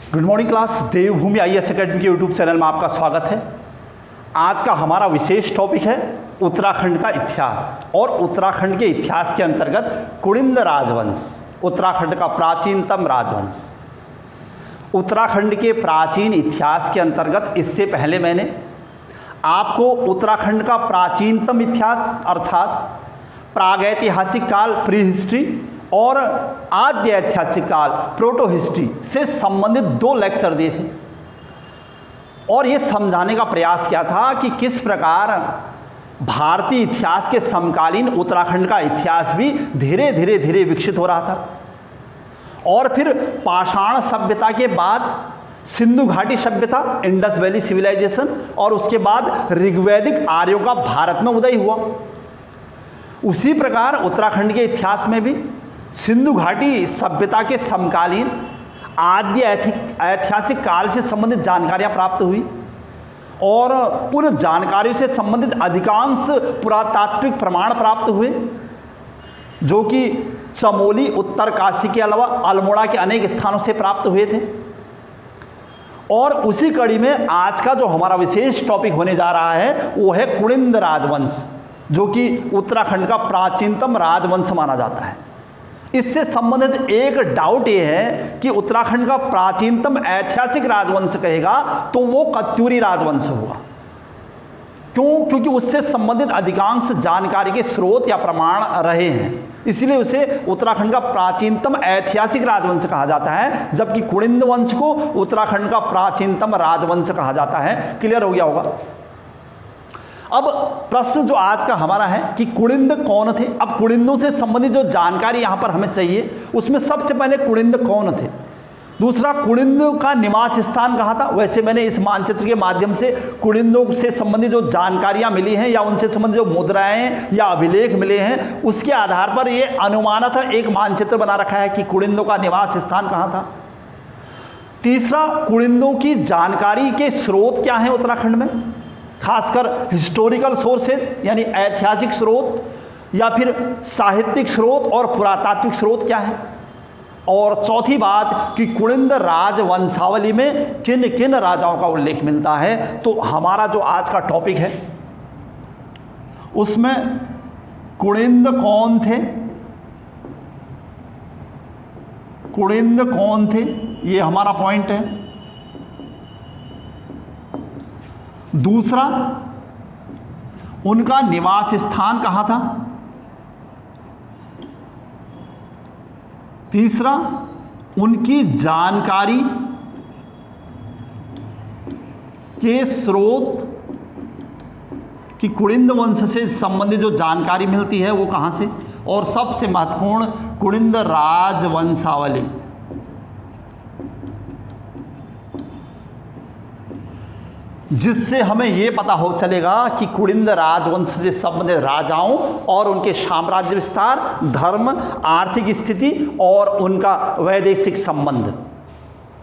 Good morning class. Devbhoomi IAS academy के YouTube channel में आपका स्वागत है। आज का हमारा विशेष टॉपिक है उत्तराखंड का इतिहास और उत्तराखंड के इतिहास के अंतर्गत कुड़िंद राजवंश, उत्तराखंड का प्राचीनतम राजवंश। उत्तराखंड के प्राचीन इतिहास के अंतर्गत इससे पहले मैंने आपको उत्तराखंड का प्राचीनतम इतिहास अर्थात प्रागैतिहासिक काल प्री हिस्ट्री और आद्य ऐतिहासिक काल प्रोटो हिस्ट्री से संबंधित 2 लेक्चर दिए थे और ये समझाने का प्रयास किया था कि किस प्रकार भारतीय इतिहास के समकालीन उत्तराखंड का इतिहास भी धीरे धीरे विकसित हो रहा था और फिर पाषाण सभ्यता के बाद सिंधु घाटी सभ्यता, इंडस वैली सिविलाइजेशन और उसके बाद ऋग्वैदिक आर्यों का भारत में उदय हुआ। उसी प्रकार उत्तराखंड के इतिहास में भी सिंधु घाटी सभ्यता के समकालीन आद्य ऐतिहासिक काल से संबंधित जानकारियां प्राप्त हुई और उन जानकारियों से संबंधित अधिकांश पुरातात्विक प्रमाण प्राप्त हुए जो कि चमोली, उत्तरकाशी के अलावा अल्मोड़ा के अनेक स्थानों से प्राप्त हुए थे। और उसी कड़ी में आज का जो हमारा विशेष टॉपिक होने जा रहा है वो है कुड़िंद राजवंश, जो कि उत्तराखंड का प्राचीनतम राजवंश माना जाता है। इससे संबंधित एक डाउट ये है कि उत्तराखंड का प्राचीनतम ऐतिहासिक राजवंश कहेगा तो वो कत्यूरी राजवंश होगा। क्यों? क्योंकि उससे संबंधित अधिकांश जानकारी के स्रोत या प्रमाण रहे हैं, इसलिए उसे उत्तराखंड का प्राचीनतम ऐतिहासिक राजवंश कहा जाता है, जबकि कुड़िंद वंश को उत्तराखंड का प्राचीनतम राजवंश कहा जाता है। क्लियर हो गया होगा। अब प्रश्न जो आज का हमारा है कि कुड़िंद कौन थे। अब कुड़िंदों से संबंधित जो जानकारी यहाँ पर हमें चाहिए उसमें सबसे पहले कुड़िंद कौन थे, दूसरा कुड़िंद का निवास स्थान कहाँ था। वैसे मैंने इस मानचित्र के माध्यम से कुड़िंदों से संबंधित जो जानकारियाँ मिली हैं या उनसे संबंधित जो मुद्राएं या अभिलेख मिले हैं उसके आधार पर ये अनुमानतः एक मानचित्र बना रखा है कि कुड़िंदों का निवास स्थान कहाँ था। तीसरा, कुड़िंदों की जानकारी के स्रोत क्या हैं उत्तराखंड में, खासकर हिस्टोरिकल सोर्सेज यानी ऐतिहासिक स्रोत या फिर साहित्यिक स्रोत और पुरातात्विक स्रोत क्या है। और चौथी बात कि कुड़िंद राजवंशावली में किन किन राजाओं का उल्लेख मिलता है। तो हमारा जो आज का टॉपिक है उसमें कुड़िंद कौन थे, कुड़िंद कौन थे, ये हमारा पॉइंट है। दूसरा, उनका निवास स्थान कहाँ था। तीसरा, उनकी जानकारी के स्रोत कि कुड़िंद वंश से संबंधित जो जानकारी मिलती है वो कहाँ से। और सबसे महत्वपूर्ण, कुड़िंद राजवंशावली, जिससे हमें ये पता हो चलेगा कि कुड़िंद राजवंश से संबंधित राजाओं और उनके साम्राज्य विस्तार, धर्म, आर्थिक स्थिति और उनका वैदेशिक संबंध।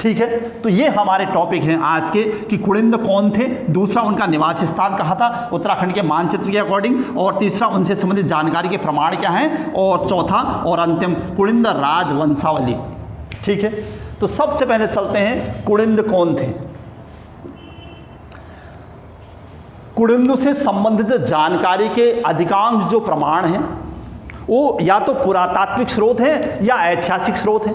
ठीक है, तो ये हमारे टॉपिक हैं आज के कि कुड़िंद कौन थे, दूसरा उनका निवास स्थान कहाँ था उत्तराखंड के मानचित्र के अकॉर्डिंग, और तीसरा उनसे संबंधित जानकारी के प्रमाण क्या हैं, और चौथा और अंतिम कुड़िंद राजवंशावली। ठीक है, तो सबसे पहले चलते हैं कुड़िंद कौन थे। कुड़िंदों से संबंधित जानकारी के अधिकांश जो प्रमाण हैं वो या तो पुरातात्विक स्रोत हैं या ऐतिहासिक स्रोत हैं,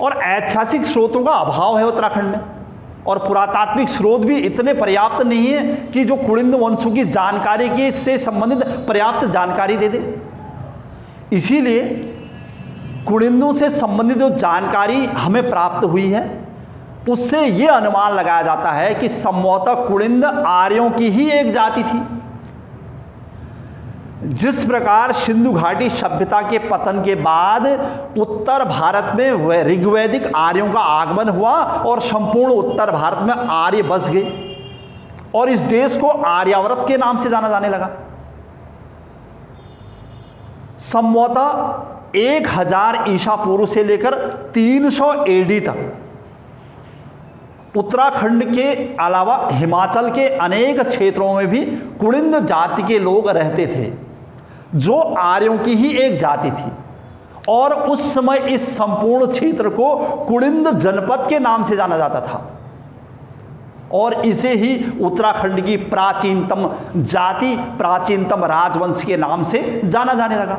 और ऐतिहासिक स्रोतों का अभाव है उत्तराखंड में, और पुरातात्विक स्रोत भी इतने पर्याप्त नहीं है कि जो कुड़िंद वंशों की जानकारी के से संबंधित पर्याप्त जानकारी दे दे। इसीलिए कुड़िंदों से संबंधित जो जानकारी हमें प्राप्त हुई है उससे ये अनुमान लगाया जाता है कि संभवतः कुड़िंद आर्यों की ही एक जाति थी। जिस प्रकार सिंधु घाटी सभ्यता के पतन के बाद उत्तर भारत में ऋग्वैदिक आर्यों का आगमन हुआ और संपूर्ण उत्तर भारत में आर्य बस गए और इस देश को आर्यावर्त के नाम से जाना जाने लगा। संभवतः 1000 ईसा पूर्व से लेकर 300 AD तक उत्तराखंड के अलावा हिमाचल के अनेक क्षेत्रों में भी कुड़िंद जाति के लोग रहते थे जो आर्यों की ही एक जाति थी। और उस समय इस संपूर्ण क्षेत्र को कुड़िंद जनपद के नाम से जाना जाता था और इसे ही उत्तराखंड की प्राचीनतम जाति, प्राचीनतम राजवंश के नाम से जाना जाने लगा।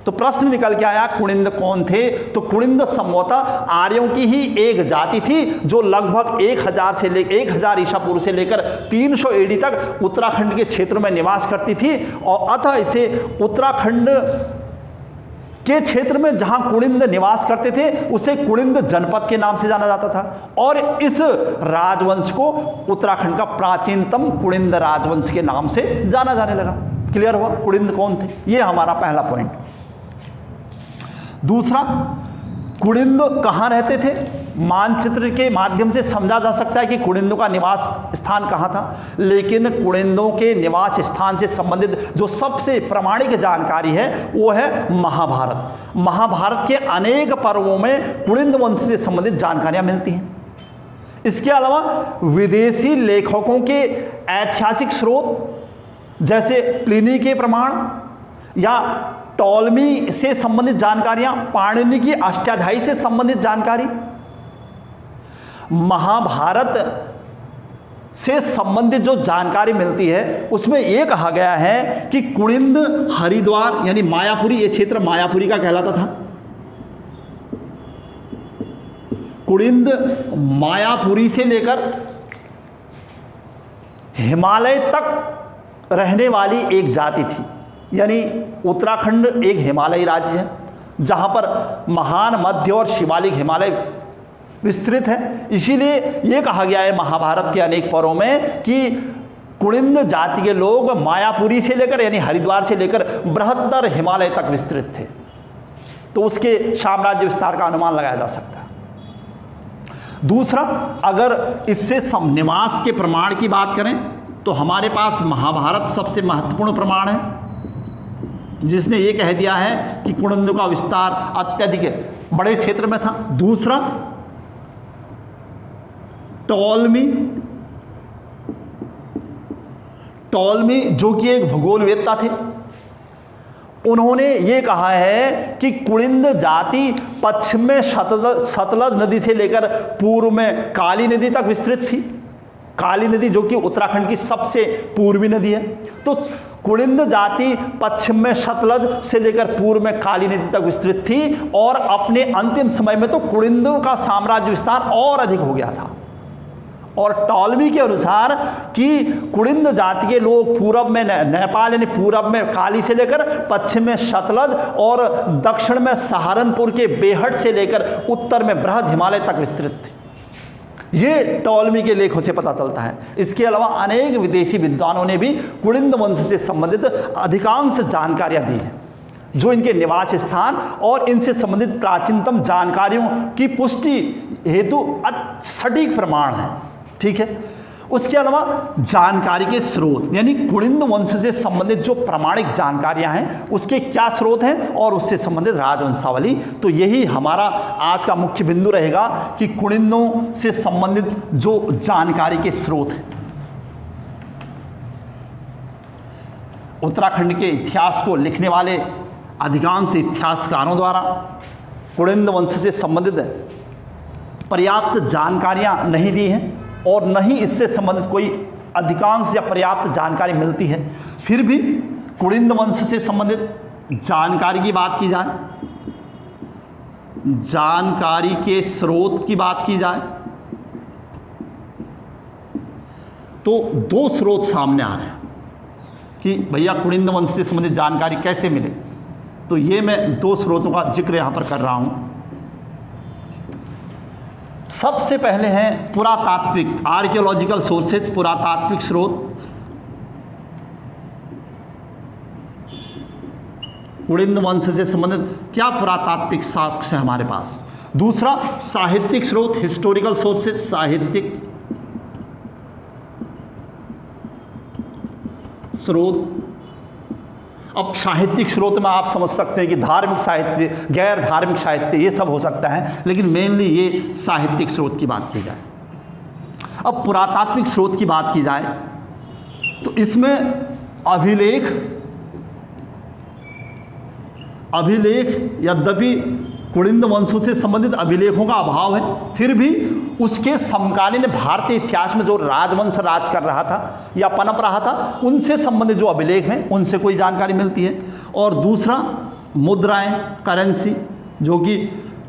तो प्रश्न निकल के आया कुड़िंद कौन थे? तो कुड़िंद संभवतः आर्यों की ही एक जाति थी जो लगभग 1000 ईसा पूर्व से लेकर 300 एडी तक उत्तराखंड के क्षेत्र में निवास करती थी और अतः इसे उत्तराखंड के क्षेत्र में जहां कुड़िंद निवास करते थे उसे कुड़िंद जनपद के नाम से जाना जाता था और इस राजवंश को उत्तराखंड का प्राचीनतम कुड़िंद राजवंश के नाम से जाना जाने लगा। क्लियर हुआ कुड़िंद कौन थे? ये हमारा पहला पॉइंट। दूसरा, कुड़िंद कहाँ रहते थे? मानचित्र के माध्यम से समझा जा सकता है कि कुड़िंदों का निवास स्थान कहाँ था, लेकिन कुड़िंदों के निवास स्थान से संबंधित जो सबसे प्रामाणिक जानकारी है वो है महाभारत। महाभारत के अनेक पर्वों में कुड़िंद वंश से संबंधित जानकारियाँ मिलती हैं। इसके अलावा विदेशी लेखकों के ऐतिहासिक स्रोत जैसे प्लिनी के प्रमाण या टॉलमी से संबंधित जानकारियां, पाणिनि की अष्टाध्यायी से संबंधित जानकारी, महाभारत से संबंधित जो जानकारी मिलती है उसमें यह कहा गया है कि कुड़िंद हरिद्वार यानी मायापुरी, ये क्षेत्र मायापुरी का कहलाता था। कुड़िंद मायापुरी से लेकर हिमालय तक रहने वाली एक जाति थी, यानी उत्तराखंड एक हिमालयी राज्य है जहां पर महान, मध्य और शिवालिक हिमालय विस्तृत है। इसीलिए यह कहा गया है महाभारत के अनेक पर्वों में कि कुड़िंद जाति के लोग मायापुरी से लेकर यानी हरिद्वार से लेकर बृहत्तर हिमालय तक विस्तृत थे। तो उसके साम्राज्य विस्तार का अनुमान लगाया जा सकता है। दूसरा, अगर इससे निवास के प्रमाण की बात करें तो हमारे पास महाभारत सबसे महत्वपूर्ण प्रमाण है जिसने ये कह दिया है कि कुड़िंदों का विस्तार अत्यधिक बड़े क्षेत्र में था। दूसरा, टॉलमी जो कि एक भूगोलवेत्ता थे, उन्होंने ये कहा है कि कुड़िंद जाति पश्चिम में सतलज नदी से लेकर पूर्व में काली नदी तक विस्तृत थी। काली नदी जो कि उत्तराखंड की सबसे पूर्वी नदी है। तो कुड़िंद जाति पश्चिम में सतलज से लेकर पूर्व में काली नदी तक विस्तृत थी और अपने अंतिम समय में तो कुड़िंदों का साम्राज्य विस्तार और अधिक हो गया था। और टॉलमी के अनुसार कि कुड़िंद जाति के लोग पूर्व में नेपाल यानी पूर्व में काली से लेकर पश्चिम में सतलज और दक्षिण में सहारनपुर के बेहट से लेकर उत्तर में बृहद हिमालय तक विस्तृत थे। ये टॉलमी के लेखों से पता चलता है। इसके अलावा अनेक विदेशी विद्वानों ने भी कुड़िंद वंश से संबंधित अधिकांश जानकारियां दी हैं जो इनके निवास स्थान और इनसे संबंधित प्राचीनतम जानकारियों की पुष्टि हेतु सटीक प्रमाण है। ठीक है। उसके अलावा जानकारी के स्रोत यानी कुड़िंद वंश से संबंधित जो प्रामाणिक जानकारियां हैं उसके क्या स्रोत हैं और उससे संबंधित राजवंशावली। तो यही हमारा आज का मुख्य बिंदु रहेगा कि कुड़िंदों से संबंधित जो जानकारी के स्रोत हैं। उत्तराखंड के इतिहास को लिखने वाले अधिकांश इतिहासकारों द्वारा कुड़िंद वंश से संबंधित पर्याप्त जानकारियां नहीं दी हैं और न ही इससे संबंधित कोई अधिकांश या पर्याप्त जानकारी मिलती है। फिर भी कुड़िंद वंश से संबंधित जानकारी की बात की जाए, जानकारी के स्रोत की बात की जाए तो दो स्रोत सामने आ रहे हैं कि भैया कुड़िंद वंश से संबंधित जानकारी कैसे मिले। तो ये मैं दो स्रोतों का जिक्र यहाँ पर कर रहा हूँ। सबसे पहले हैं पुरातात्विक आर्कियोलॉजिकल सोर्सेज, पुरातात्विक स्रोत। कुड़िंद वंश से संबंधित क्या पुरातात्विक साक्ष्य है हमारे पास। दूसरा साहित्यिक स्रोत, हिस्टोरिकल सोर्सेज, साहित्यिक स्रोत। अब साहित्यिक स्रोत में आप समझ सकते हैं कि धार्मिक साहित्य, गैर धार्मिक साहित्य, ये सब हो सकता है, लेकिन मेनली ये साहित्यिक स्रोत की बात की जाए। अब पुरातात्विक स्रोत की बात की जाए तो इसमें अभिलेख, अभिलेख, यद्यपि कुलिंद वंशों से संबंधित अभिलेखों का अभाव है, फिर भी उसके समकालीन भारतीय इतिहास में जो राजवंश राज कर रहा था या पनप रहा था, उनसे संबंधित जो अभिलेख हैं उनसे कोई जानकारी मिलती है। और दूसरा, मुद्राएं, करेंसी, जो कि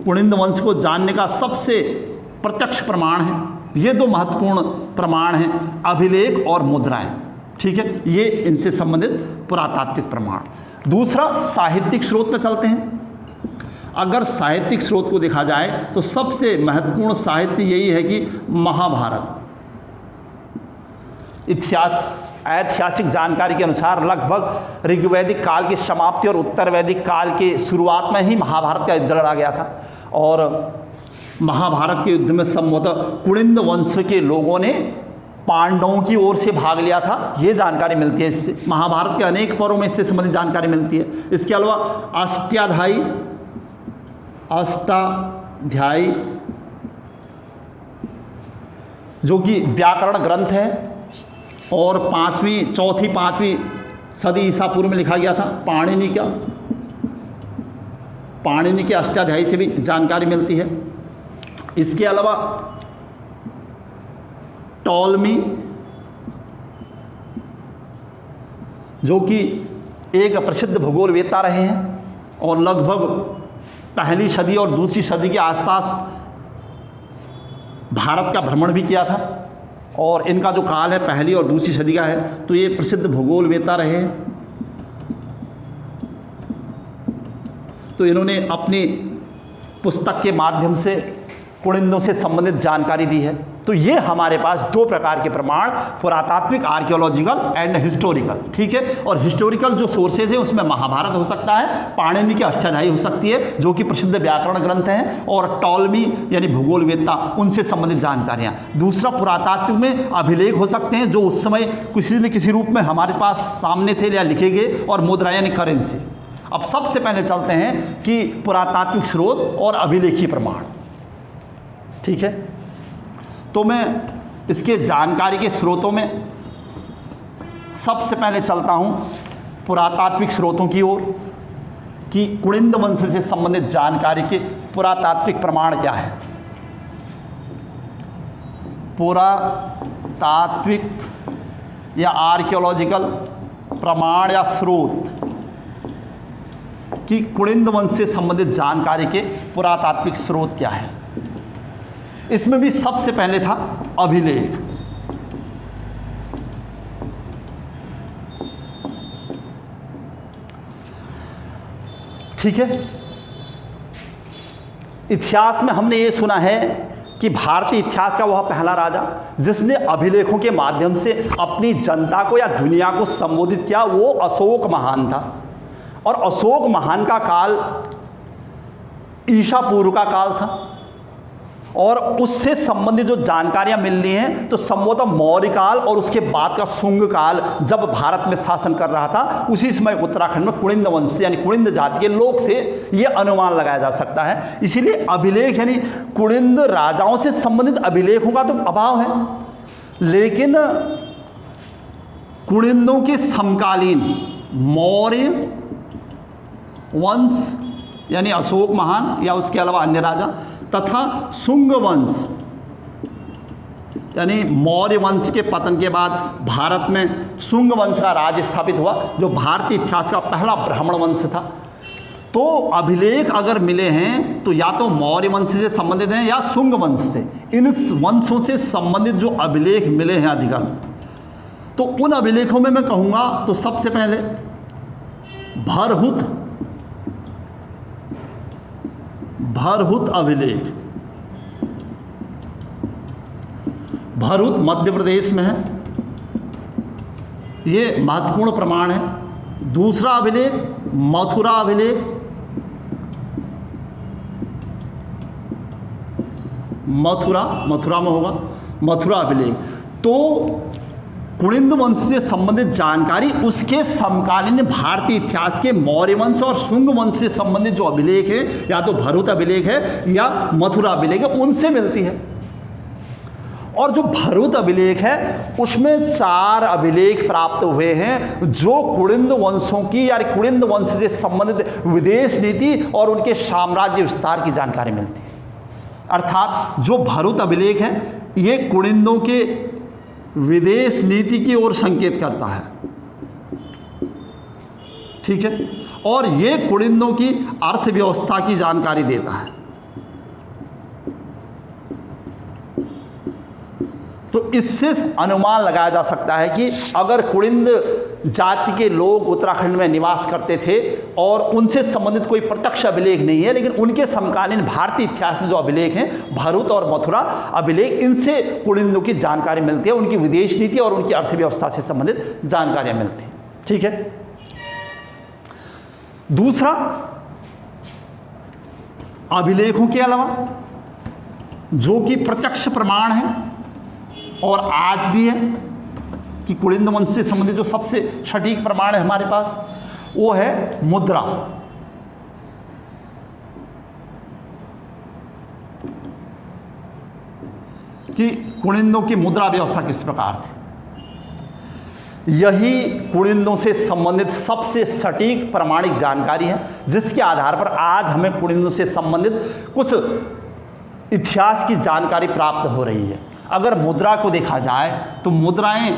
कुलिंद वंश को जानने का सबसे प्रत्यक्ष प्रमाण है। ये दो महत्वपूर्ण प्रमाण हैं, अभिलेख और मुद्राएं। ठीक है, ये इनसे संबंधित पुरातात्विक प्रमाण। दूसरा, साहित्यिक स्रोत पर चलते हैं। अगर साहित्यिक स्रोत को देखा जाए तो सबसे महत्वपूर्ण साहित्य यही है कि महाभारत। ऐतिहासिक जानकारी के अनुसार लगभग ऋग्वैदिक काल की समाप्ति और उत्तर वैदिक काल के शुरुआत में ही महाभारत का युद्ध लड़ा गया था, और महाभारत के युद्ध में संभवतः कुलिंद वंश के लोगों ने पांडवों की ओर से भाग लिया था, ये जानकारी मिलती है इससे। महाभारत के अनेक पर्वों में इससे संबंधित जानकारी मिलती है। इसके अलावा अष्टाध्यायी जो कि व्याकरण ग्रंथ है और चौथी पांचवी सदी ईसा पूर्व में लिखा गया था। पाणिनि के अष्टाध्यायी से भी जानकारी मिलती है। इसके अलावा टॉलमी, जो कि एक प्रसिद्ध भूगोलवेत्ता रहे हैं और लगभग पहली सदी और दूसरी सदी के आसपास भारत का भ्रमण भी किया था, और इनका जो काल है पहली और दूसरी सदी का है, तो ये प्रसिद्ध भूगोलवेत्ता रहे हैं। तो इन्होंने अपनी पुस्तक के माध्यम से कुलिंदों से संबंधित जानकारी दी है। तो ये हमारे पास दो प्रकार के प्रमाण, पुरातात्विक, आर्कियोलॉजिकल एंड हिस्टोरिकल। ठीक है, और हिस्टोरिकल जो सोर्सेज है उसमें महाभारत हो सकता है, पाणिनि की अष्टाध्यायी हो सकती है जो कि प्रसिद्ध व्याकरण ग्रंथ हैं, और टॉलमी यानी भूगोलवेत्ता, उनसे संबंधित जानकारियाँ। दूसरा, पुरातात्विक में अभिलेख हो सकते हैं जो उस समय किसी न किसी रूप में हमारे पास सामने थे या लिखे गए, और मुद्रा यानी करेंसी। अब सबसे पहले चलते हैं कि पुरातात्विक स्रोत और अभिलेखीय प्रमाण। ठीक है, तो मैं इसके जानकारी के स्रोतों में सबसे पहले चलता हूं पुरातात्विक स्रोतों की ओर कि कुलिंद वंश से संबंधित जानकारी के पुरातात्विक प्रमाण क्या है। पुरातात्विक या आर्कियोलॉजिकल प्रमाण या स्रोत कि कुलिंद वंश से संबंधित जानकारी के पुरातात्विक स्रोत क्या है। इसमें भी सबसे पहले था अभिलेख। ठीक है, इतिहास में हमने ये सुना है कि भारतीय इतिहास का वह पहला राजा जिसने अभिलेखों के माध्यम से अपनी जनता को या दुनिया को संबोधित किया, वो अशोक महान था। और अशोक महान का काल ईसा पूर्व का काल था, और उससे संबंधित जो जानकारियां मिल रही हैं तो संभवतः मौर्य काल और उसके बाद का शुंग काल, जब भारत में शासन कर रहा था, उसी समय उत्तराखंड में कुलिंद वंश यानी कुलिंद जाति के लोग थे, ये अनुमान लगाया जा सकता है। इसीलिए अभिलेख यानी कुलिंद राजाओं से संबंधित अभिलेखों का तो अभाव है, लेकिन कुलिंदों के समकालीन मौर्य वंश यानी अशोक महान या उसके अलावा अन्य राजा तथा शुंग वंश यानी मौर्य वंश के पतन के बाद भारत में शुंग वंश का राज स्थापित हुआ, जो भारतीय इतिहास का पहला ब्राह्मण वंश था। तो अभिलेख अगर मिले हैं तो या तो मौर्य वंश से संबंधित हैं या शुंग वंश से। इन वंशों से संबंधित जो अभिलेख मिले हैं अधिकतर, तो उन अभिलेखों में मैं कहूँगा तो सबसे पहले भरहुत अभिलेख। भरहुत मध्य प्रदेश में है, ये महत्वपूर्ण प्रमाण है। दूसरा अभिलेख मथुरा अभिलेख, मथुरा में होगा मथुरा अभिलेख। तो कुलिंद वंश से संबंधित जानकारी उसके समकालीन भारतीय इतिहास के मौर्य वंश और शुंग वंश से संबंधित जो अभिलेख है, या तो भरहुत अभिलेख है या मथुरा अभिलेख है, उनसे मिलती है। और जो भरुत अभिलेख है उसमें 4 अभिलेख प्राप्त हुए हैं जो कुलिंद वंशों की या कुलिंद वंश से संबंधित विदेश नीति और उनके साम्राज्य विस्तार की जानकारी मिलती है। अर्थात जो भरुत अभिलेख है ये कुलिंदों के विदेश नीति की ओर संकेत करता है, ठीक है, और ये कुलिंदों की अर्थव्यवस्था की जानकारी देता है। तो इससे अनुमान लगाया जा सकता है कि अगर कुलिंद जाति के लोग उत्तराखंड में निवास करते थे और उनसे संबंधित कोई प्रत्यक्ष अभिलेख नहीं है, लेकिन उनके समकालीन भारतीय इतिहास में जो अभिलेख हैं भरुत और मथुरा अभिलेख, इनसे कुलिंदों की जानकारी मिलती है, उनकी विदेश नीति और उनकी अर्थव्यवस्था से संबंधित जानकारियां मिलती हैं, ठीक है। दूसरा, अभिलेखों के अलावा जो कि प्रत्यक्ष प्रमाण है और आज भी है कि कुलिंद वंश से संबंधित जो सबसे सटीक प्रमाण है हमारे पास, वो है मुद्रा। कि कुलिंदों की मुद्रा व्यवस्था किस प्रकार थी। यही कुलिंदों से संबंधित सबसे सटीक प्रमाणिक जानकारी है जिसके आधार पर आज हमें कुलिंदों से संबंधित कुछ इतिहास की जानकारी प्राप्त हो रही है। अगर मुद्रा को देखा जाए तो मुद्राएं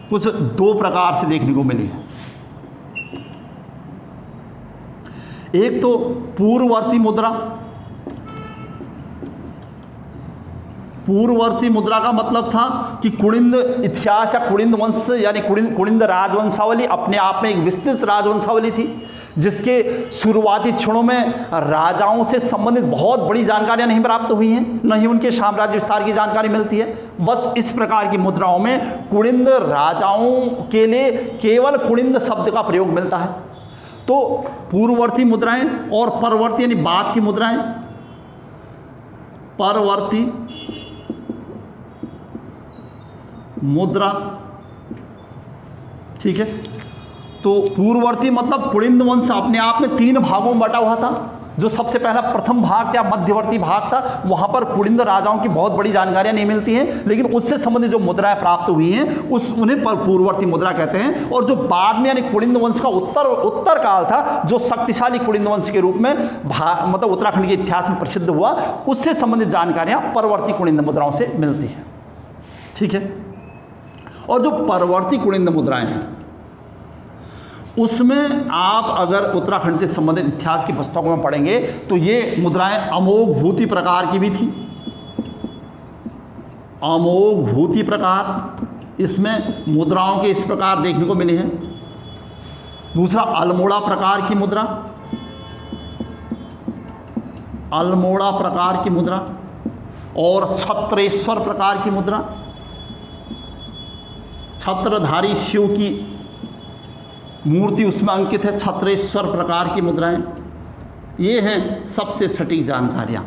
कुछ 2 प्रकार से देखने को मिली है। एक तो पूर्ववर्ती मुद्रा। पूर्ववर्ती मुद्रा का मतलब था कि कुलिंद इतिहास या कुलिंद वंश यानी कुलिंद राजवंशावली अपने आप में एक विस्तृत राजवंशावली थी जिसके शुरुआती क्षणों में राजाओं से संबंधित बहुत बड़ी जानकारियां नहीं प्राप्त हुई हैं, न ही उनके साम्राज्य विस्तार की जानकारी मिलती है। बस इस प्रकार की मुद्राओं में कुलिंद राजाओं के लिए केवल कुलिंद शब्द का प्रयोग मिलता है। तो पूर्ववर्ती मुद्राएं और परवर्ती यानी बाद की मुद्राएं। परवर्ती मुद्रा, ठीक है। तो पूर्ववर्ती मतलब कुलिंद वंश अपने आप में 3 भागों में बटा हुआ था। जो सबसे पहला प्रथम भाग या मध्यवर्ती भाग था, वहां पर कुलिंद राजाओं की बहुत बड़ी जानकारियां नहीं मिलती हैं, लेकिन उससे संबंधित जो मुद्राएं प्राप्त हुई हैं उन्हें पूर्ववर्ती मुद्रा कहते हैं। और जो बाद में यानी कुलिंद वंश का उत्तर काल था, जो शक्तिशाली कुलिंद वंश के रूप में मतलब उत्तराखंड के इतिहास में प्रसिद्ध हुआ, उससे संबंधित जानकारियां परवर्ती कुलिंद मुद्राओं से मिलती हैं, ठीक है। और जो परवर्ती कुलिंद मुद्राएं हैं उसमें आप अगर उत्तराखंड से संबंधित इतिहास की पुस्तकों में पढ़ेंगे तो ये मुद्राएं अमोघ भूति प्रकार की भी थी। अमोघ भूति प्रकार, इसमें मुद्राओं के इस प्रकार देखने को मिली है। दूसरा अल्मोड़ा प्रकार की मुद्रा, अल्मोड़ा प्रकार की मुद्रा, और छत्रेश्वर प्रकार की मुद्रा। छत्रधारी शिव की मूर्ति उसमें अंकित है, छत्रेश्वर प्रकार की मुद्राएं। ये हैं सबसे सटीक जानकारियां।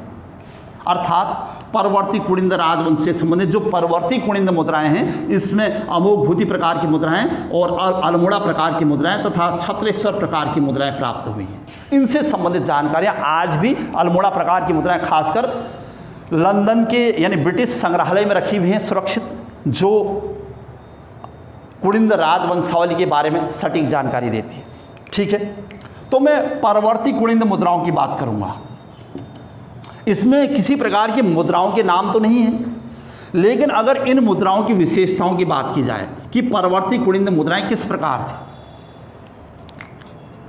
अर्थात परवर्ती कुलिंद राजवंश से संबंधित जो परवर्ती कुलिंद मुद्राएं हैं इसमें अमोघ भूति प्रकार की मुद्राएं और अल्मोड़ा प्रकार की मुद्राएं तथा छत्रेश्वर प्रकार की मुद्राएं प्राप्त हुई हैं। इनसे संबंधित जानकारियां आज भी अल्मोड़ा प्रकार की मुद्राएं खासकर लंदन के यानी ब्रिटिश संग्रहालय में रखी हुई हैं सुरक्षित, जो कुलिंद राजवंशावली के बारे में सटीक जानकारी देती है, ठीक है। तो मैं परवर्ती कुलिंद मुद्राओं की बात करूंगा। इसमें किसी प्रकार की मुद्राओं के नाम तो नहीं है, लेकिन अगर इन मुद्राओं की विशेषताओं की बात की जाए कि परवर्ती कुलिंद मुद्राएं किस प्रकार थी,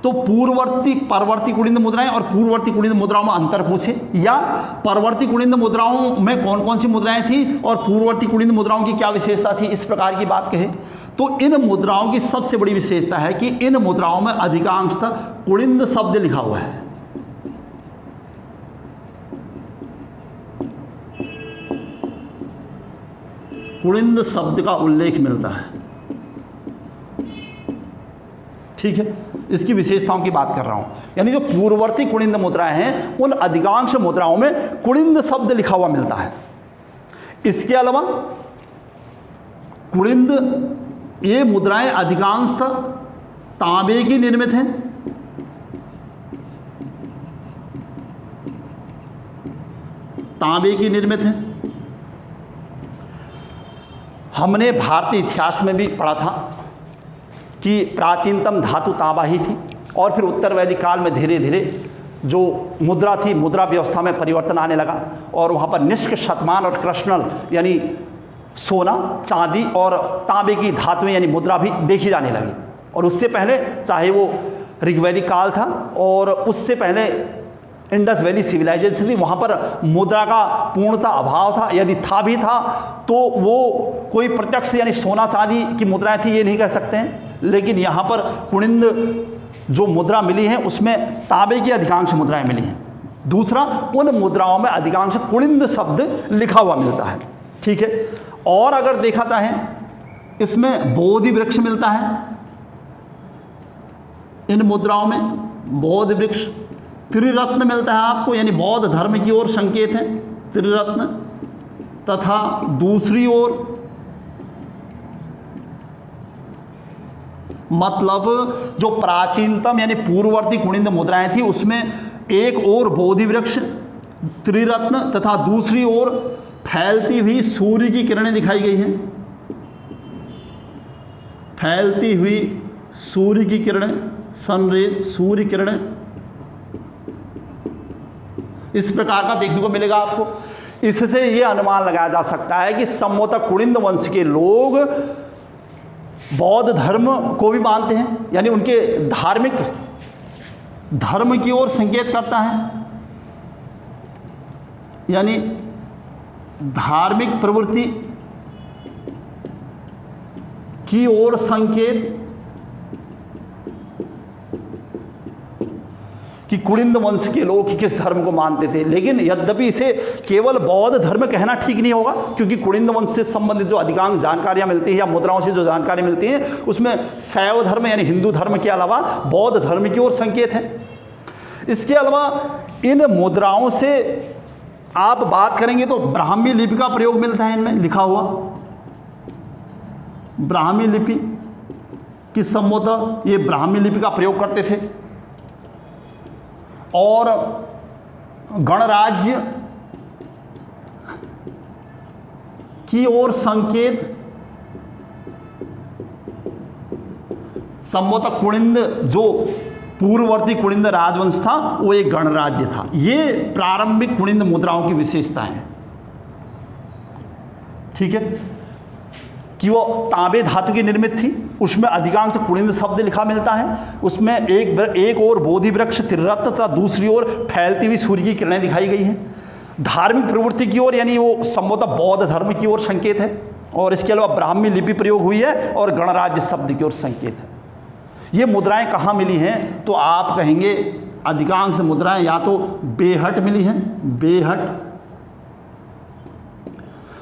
तो परवर्ती कुलिंद मुद्राएं और पूर्ववर्ती कुलिंद मुद्राओं में अंतर पूछे, या परवर्ती कुलिंद मुद्राओं में कौन कौन सी मुद्राएं थी और पूर्ववर्ती कुलिंद मुद्राओं की क्या विशेषता थी, इस प्रकार की बात कहे तो इन मुद्राओं की सबसे बड़ी विशेषता है कि इन मुद्राओं में अधिकांशतः कुलिंद शब्द लिखा हुआ है। कुलिंद शब्द का उल्लेख मिलता है, ठीक है। इसकी विशेषताओं की बात कर रहा हूं, यानी जो पूर्ववर्ती कुलिंद मुद्राएं हैं उन अधिकांश मुद्राओं में कुलिंद शब्द लिखा हुआ मिलता है। इसके अलावा कुलिंद ये मुद्राएं अधिकांशतः तांबे की निर्मित हैं, तांबे की निर्मित हैं, हमने भारतीय इतिहास में भी पढ़ा था कि प्राचीनतम धातु तांबा ही थी, और फिर उत्तर वैदिक काल में धीरे धीरे जो मुद्रा थी, मुद्रा व्यवस्था में परिवर्तन आने लगा, और वहाँ पर निष्क, शतमान और कृष्णल यानी सोना, चांदी और तांबे की धातुएं यानी मुद्रा भी देखी जाने लगी। और उससे पहले चाहे वो ऋग्वैदिक काल था और उससे पहले इंडस वैली सिविलाइजेशन थी, वहाँ पर मुद्रा का पूर्णतः अभाव था, यदि था भी था तो वो कोई प्रत्यक्ष यानी सोना चांदी की मुद्राएं थी ये नहीं कह सकते हैं। लेकिन यहाँ पर कुणिंद जो मुद्रा मिली है उसमें तांबे की अधिकांश मुद्राएं मिली हैं। दूसरा, उन मुद्राओं में अधिकांश कुणिंद शब्द लिखा हुआ मिलता है, ठीक है। और अगर देखा चाहें इसमें बोधि वृक्ष मिलता है, इन मुद्राओं में बोधि वृक्ष, त्रिरत्न मिलता है आपको, यानी बौद्ध धर्म की ओर संकेत है त्रिरत्न, तथा दूसरी ओर मतलब जो प्राचीनतम यानी पूर्ववर्ती कुणिंद मुद्राएं थी उसमें एक ओर बोधि वृक्ष, त्रिरत्न तथा दूसरी ओर फैलती हुई सूर्य की किरणें दिखाई गई हैं, फैलती हुई सूर्य की किरणें, सनरेज, सूर्य किरणें, इस प्रकार का देखने को मिलेगा आपको। इससे यह अनुमान लगाया जा सकता है कि संभवतः कुणिंद वंश के लोग बौद्ध धर्म को भी मानते हैं, यानी उनके धार्मिक धर्म की ओर संकेत करता है, यानी धार्मिक प्रवृत्ति की ओर संकेत कि कुणिंद वंश के लोग किस धर्म को मानते थे। लेकिन यद्यपि इसे केवल बौद्ध धर्म कहना ठीक नहीं होगा, क्योंकि कुणिंद वंश से संबंधित जो अधिकांश जानकारियां मिलती हैं या मुद्राओं से जो जानकारी मिलती है उसमें शैव धर्म यानी हिंदू धर्म के अलावा बौद्ध धर्म की ओर संकेत है। इसके अलावा इन मुद्राओं से आप बात करेंगे तो ब्राह्मी लिपि का प्रयोग मिलता है इनमें लिखा हुआ, ब्राह्मी लिपि की संभवतः ये ब्राह्मी लिपि का प्रयोग करते थे। और गणराज्य की ओर संकेत संभवतः कुणिंद जो पूर्ववर्ती कुणिंद राजवंश था वो एक गणराज्य था। ये प्रारंभिक कुणिंद मुद्राओं की विशेषता है, ठीक है, कि वो तांबे धातु की निर्मित थी, उसमें अधिकांश कुणिंद शब्द लिखा मिलता है, उसमें एक ओर बोधि वृक्ष, त्रिरत्न तथा दूसरी ओर फैलती हुई सूर्य की किरणें दिखाई गई हैं। धार्मिक प्रवृत्ति की ओर यानी वो संभवतः बौद्ध धर्म की ओर संकेत है, और इसके अलावा ब्राह्मी लिपि प्रयोग हुई है और गणराज्य शब्द की ओर संकेत है। ये मुद्राएं कहाँ मिली हैं तो आप कहेंगे अधिकांश मुद्राएं या तो बेहट मिली हैं, बेहट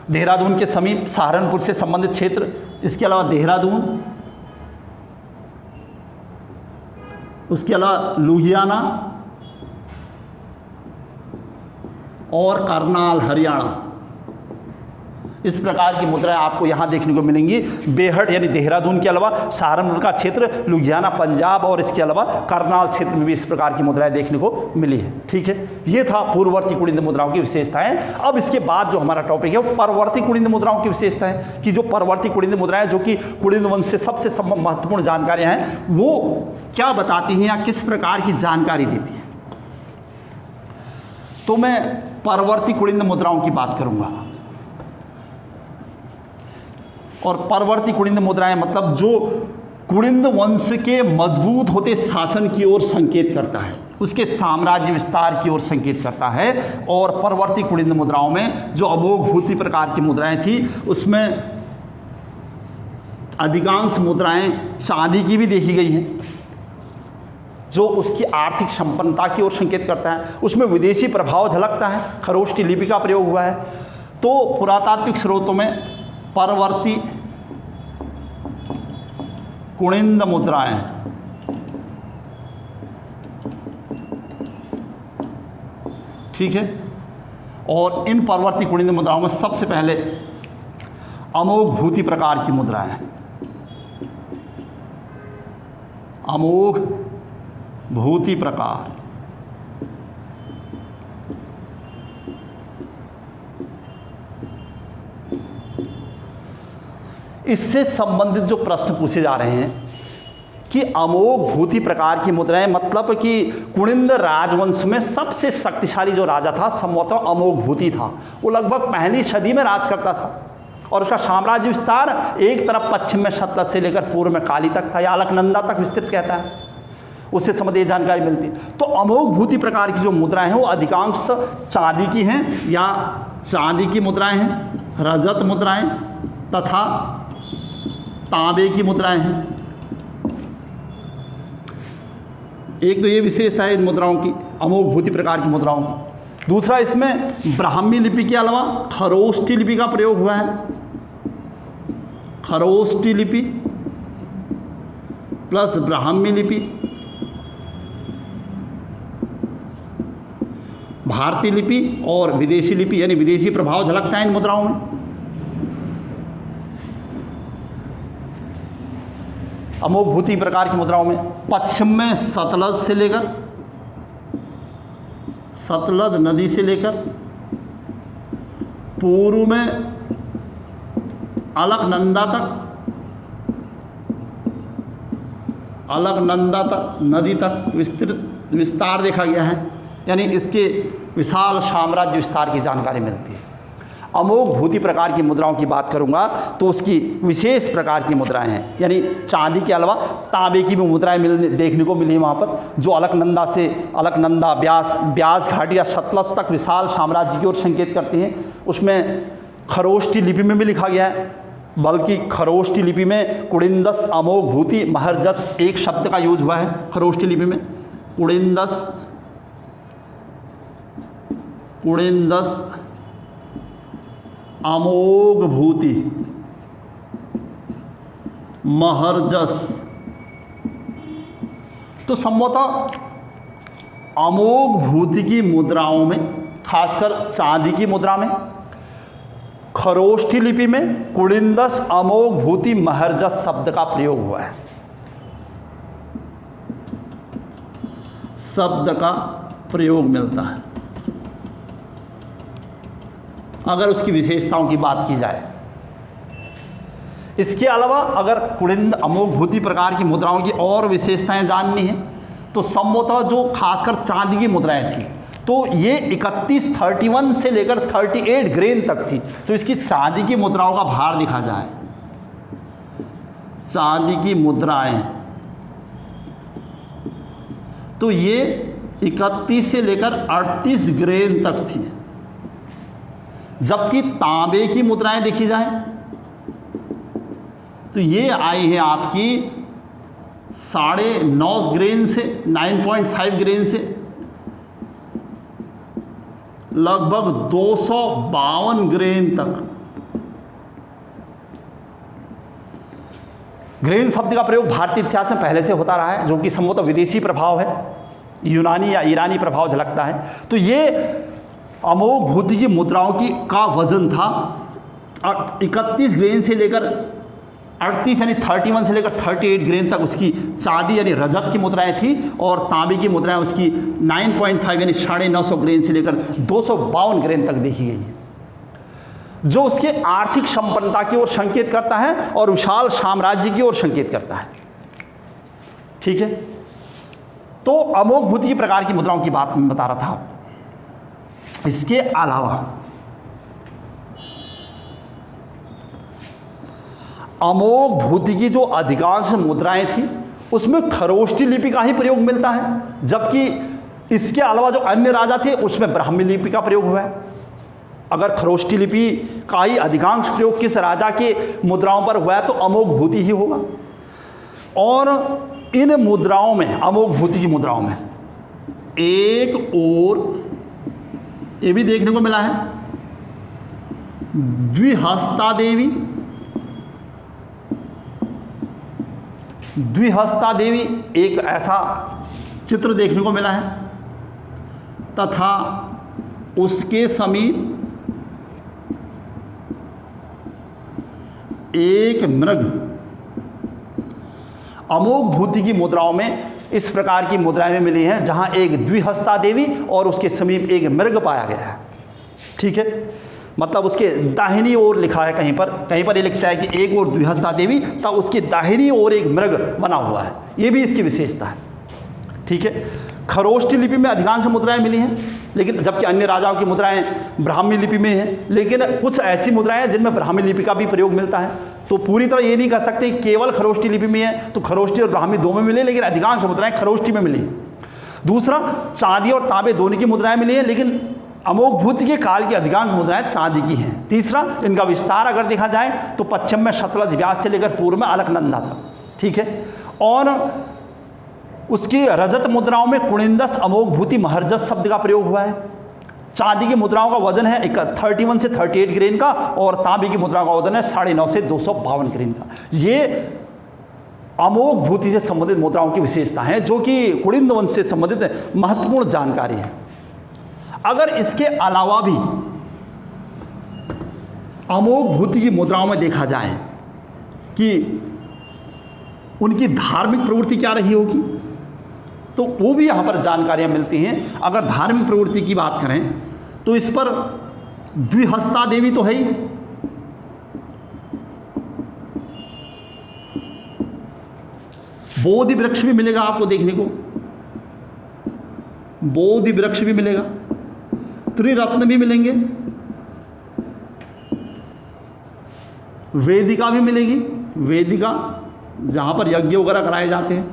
देहरादून के समीप सहारनपुर से संबंधित क्षेत्र, इसके अलावा देहरादून, उसके अलावा लुधियाना और करनाल हरियाणा, इस प्रकार की मुद्राएं आपको यहाँ देखने को मिलेंगी। बेहट यानी देहरादून के अलावा सहारनपुर का क्षेत्र, लुधियाना पंजाब और इसके अलावा करनाल क्षेत्र में भी इस प्रकार की मुद्राएं देखने को मिली है, ठीक है। ये था पूर्ववर्ती कुणिंद मुद्राओं की विशेषताएं। अब इसके बाद जो हमारा टॉपिक है वो परवर्ती कुणिंद मुद्राओं की विशेषताएं, कि जो परवर्ती कुणिंद मुद्राएं जो कि कुणिंद वंश से सबसे महत्वपूर्ण जानकारियाँ हैं वो क्या बताती हैं या किस प्रकार की जानकारी देती हैं। तो मैं परवर्ती कुणिंद मुद्राओं की बात करूँगा। और परवर्ती कुणिंद मुद्राएं मतलब जो कुणिंद वंश के मजबूत होते शासन की ओर संकेत करता है, उसके साम्राज्य विस्तार की ओर संकेत करता है। और परवर्ती कुणिंद मुद्राओं में जो अमोघभूति प्रकार की मुद्राएं थी उसमें अधिकांश मुद्राएं चांदी की भी देखी गई हैं, जो उसकी आर्थिक संपन्नता की ओर संकेत करता है। उसमें विदेशी प्रभाव झलकता है, खरोष्टी लिपि का प्रयोग हुआ है। तो पुरातात्विक स्रोतों में परवर्ती कुणिंद मुद्राएं ठीक है, और इन परवर्ती कुणिंद मुद्राओं में सबसे पहले अमोघभूति प्रकार की मुद्राएं, अमोघभूति प्रकार, इससे संबंधित जो प्रश्न पूछे जा रहे हैं कि अमोघ भूति प्रकार की मुद्राएं, मतलब कि कुणिंद राजवंश में सबसे शक्तिशाली जो राजा था संभवतः अमोघ भूति था। वो लगभग पहली सदी में राज करता था और उसका साम्राज्य विस्तार एक तरफ पश्चिम में सतलज से लेकर पूर्व में काली तक था, या अलकनंदा तक विस्तृत कहता है, उससे संबंधित जानकारी मिलती है। तो अमोघ भूति प्रकार की जो मुद्राएं हैं वो अधिकांशतः चांदी की हैं, या चांदी की मुद्राएं हैं, रजत मुद्राएं तथा तांबे की मुद्राएं हैं। एक तो ये विशेषता है इन मुद्राओं की, अमोघ भूति प्रकार की मुद्राओं की। दूसरा, इसमें ब्राह्मी लिपि के अलावा खरोष्ठी लिपि का प्रयोग हुआ है। खरोष्ठी लिपि प्लस ब्राह्मी लिपि, भारतीय लिपि और विदेशी लिपि, यानी विदेशी प्रभाव झलकता है इन मुद्राओं में। अमोघ भूति प्रकार की मुद्राओं में पश्चिम में सतलज से लेकर, सतलज नदी से लेकर पूर्व में अलकनंदा तक, अलकनंदा तक नदी तक विस्तार देखा गया है, यानी इसके विशाल साम्राज्य विस्तार की जानकारी मिलती है। अमोघ भूति प्रकार की मुद्राओं की बात करूंगा तो उसकी विशेष प्रकार की मुद्राएं हैं, यानी चांदी के अलावा तांबे की भी मुद्राएं देखने को मिली वहाँ पर, जो अलकनंदा से, अलकनंदा ब्यास घाटी या सतलज तक विशाल साम्राज्य की ओर संकेत करती हैं। उसमें खरोष्ठी लिपि में भी लिखा गया है, बल्कि खरोष्ठी लिपि में कुड़िंदस अमोघ भूति महर्जस एक शब्द का यूज हुआ है। खरोष्ठी लिपि में कुड़िंदस अमोघ भूति महर्जस। तो संभवतः अमोघ भूति की मुद्राओं में, खासकर चांदी की मुद्रा में, खरोष्ठी लिपि में कुड़िंदस अमोघ भूति महर्जस शब्द का प्रयोग हुआ है। शब्द का प्रयोग मिलता है अगर उसकी विशेषताओं की बात की जाए। इसके अलावा अगर कुड़िंद अमोघ भूति प्रकार की मुद्राओं की और विशेषताएं जाननी है तो संभवतः जो खासकर चांदी की मुद्राएं थी तो ये 31 से लेकर 38 ग्रेन तक थी। तो इसकी चांदी की मुद्राओं का भार देखा जाए, चांदी की मुद्राएं तो ये 31 से लेकर 38 ग्रेन तक थी। जबकि तांबे की मुद्राएं देखी जाए तो ये आई है आपकी 9.5 ग्रेन से, 9.5 ग्रेन से लगभग 252 ग्रेन तक। ग्रेन शब्द का प्रयोग भारतीय इतिहास में पहले से होता रहा है, जो कि संभवतः विदेशी प्रभाव है, यूनानी या ईरानी प्रभाव झलकता है। तो ये अमोघ भूति की मुद्राओं का वजन था 31 ग्रेन से लेकर 38 यानी 31 से लेकर 38 ग्रेन तक उसकी चांदी यानी रजत की मुद्राएं थी, और तांबे की मुद्राएं उसकी 9.5 यानी 950 ग्रेन से लेकर 252 ग्रेन तक देखी गई है, जो उसके आर्थिक संपन्नता की ओर संकेत करता है और विशाल साम्राज्य की ओर संकेत करता है। ठीक है, तो अमोघ भूति की प्रकार की मुद्राओं की बात मैं बता रहा था। इसके अलावा अमोघ भूति की जो अधिकांश मुद्राएं थी उसमें खरोष्ठी लिपि का ही प्रयोग मिलता है, जबकि इसके अलावा जो अन्य राजा थे उसमें ब्राह्मी लिपि का प्रयोग हुआ है। अगर खरोष्ठी लिपि का ही अधिकांश प्रयोग किस राजा के मुद्राओं पर हुआ है तो अमोघ भूति ही होगा। और इन मुद्राओं में, अमोघ भूति की मुद्राओं में एक और ये भी देखने को मिला है, द्विहस्ता देवी, द्विहस्ता देवी एक ऐसा चित्र देखने को मिला है, तथा उसके समीप एक मृग। अमोघ भूति की मुद्राओं में इस प्रकार की मुद्राएं में मिली हैं जहां एक द्विहस्ता देवी और उसके समीप एक मृग पाया गया है। ठीक है, मतलब उसके दाहिनी ओर लिखा है, कहीं पर ये लिखता है कि एक ओर द्विहस्ता देवी, तब उसकी दाहिनी ओर एक मृग बना हुआ है। ये भी इसकी विशेषता है। ठीक है, खरोष्टी लिपि में अधिकांश मुद्राएं मिली हैं, लेकिन जबकि अन्य राजाओं की मुद्राएं ब्राह्मी लिपि में हैं, लेकिन कुछ ऐसी मुद्राएं हैं जिनमें ब्राह्मी लिपि का भी प्रयोग मिलता है। तो पूरी तरह ये नहीं कह सकते केवल खरोष्टी लिपि में है, तो खरोष्टी और ब्राह्मी दो में मिले, लेकिन अधिकांश मुद्राएं खरोष्टी में मिली। दूसरा, चांदी और तांबे दोनों की मुद्राएं मिली हैं, लेकिन अमोघ भूति के काल की अधिकांश मुद्राएं चांदी की हैं। तीसरा, इनका विस्तार अगर देखा जाए तो पश्चिम में सतलज व्यास से लेकर पूर्व में अलकनंदा था। ठीक है, और उसकी रजत मुद्राओं में कुणिंदस, अमोघ भूति, महर्जस शब्द का प्रयोग हुआ है। चांदी की मुद्राओं का वजन है 31 से 38 ग्रेन का, और तांबे की मुद्राओं का वजन है 9.5 से 252 ग्रेन का। ये अमोघ भूति से संबंधित मुद्राओं की विशेषता है, जो कि कुणिंद वंश से संबंधित महत्वपूर्ण जानकारी है। अगर इसके अलावा भी अमोघ भूति की मुद्राओं में देखा जाए कि उनकी धार्मिक प्रवृत्ति क्या रही होगी, तो वो भी यहाँ पर जानकारियाँ मिलती हैं। अगर धार्मिक प्रवृत्ति की बात करें तो इस पर द्विहस्ता देवी तो है ही, बोधि वृक्ष भी मिलेगा आपको देखने को, बोधि वृक्ष भी मिलेगा, त्रिरत्न भी मिलेंगे, वेदिका भी मिलेगी, वेदिका जहाँ पर यज्ञ वगैरह कराए जाते हैं।